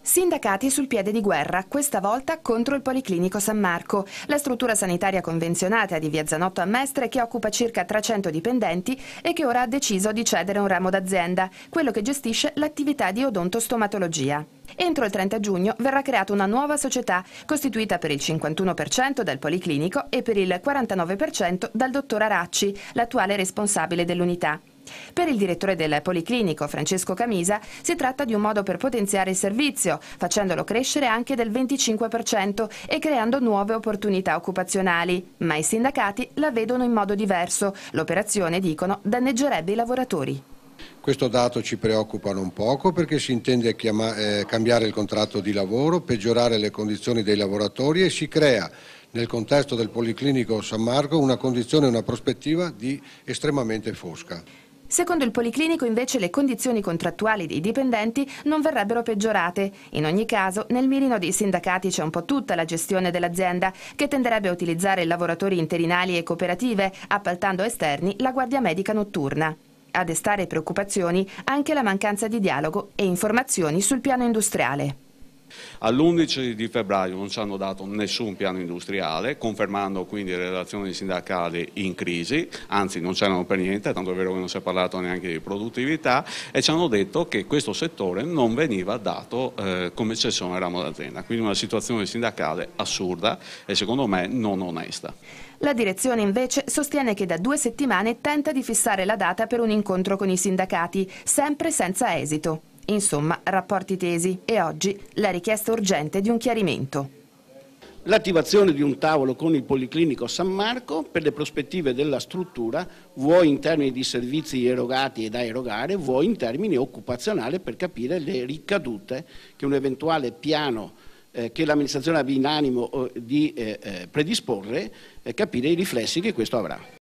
Sindacati sul piede di guerra, questa volta contro il Policlinico San Marco, la struttura sanitaria convenzionata di via Zanotto a Mestre che occupa circa 300 dipendenti e che ora ha deciso di cedere un ramo d'azienda, quello che gestisce l'attività di odontostomatologia. Entro il 30 giugno verrà creata una nuova società costituita per il 51% dal Policlinico e per il 49% dal dottor Aracci, l'attuale responsabile dell'unità. Per il direttore del Policlinico, Francesco Camisa, si tratta di un modo per potenziare il servizio, facendolo crescere anche del 25% e creando nuove opportunità occupazionali. Ma i sindacati la vedono in modo diverso. L'operazione, dicono, danneggerebbe i lavoratori. Questo dato ci preoccupa non poco perché si intende cambiare il contratto di lavoro, peggiorare le condizioni dei lavoratori e si crea nel contesto del Policlinico San Marco una condizione e una prospettiva estremamente fosca. Secondo il Policlinico invece le condizioni contrattuali dei dipendenti non verrebbero peggiorate. In ogni caso nel mirino dei sindacati c'è un po' tutta la gestione dell'azienda che tenderebbe a utilizzare lavoratori interinali e cooperative, appaltando a esterni la guardia medica notturna. A destare preoccupazioni anche la mancanza di dialogo e informazioni sul piano industriale. All'11 di febbraio non ci hanno dato nessun piano industriale, confermando quindi le relazioni sindacali in crisi, anzi non c'erano per niente, tanto è vero che non si è parlato neanche di produttività, e ci hanno detto che questo settore non veniva dato come cessione al ramo d'azienda, quindi una situazione sindacale assurda e secondo me non onesta. La direzione invece sostiene che da 2 settimane tenta di fissare la data per un incontro con i sindacati, sempre senza esito. Insomma, rapporti tesi e oggi la richiesta urgente di un chiarimento. L'attivazione di un tavolo con il Policlinico San Marco per le prospettive della struttura, vuoi in termini di servizi erogati e da erogare, vuoi in termini occupazionali per capire le ricadute che un eventuale piano che l'amministrazione abbia in animo di predisporre, capire i riflessi che questo avrà.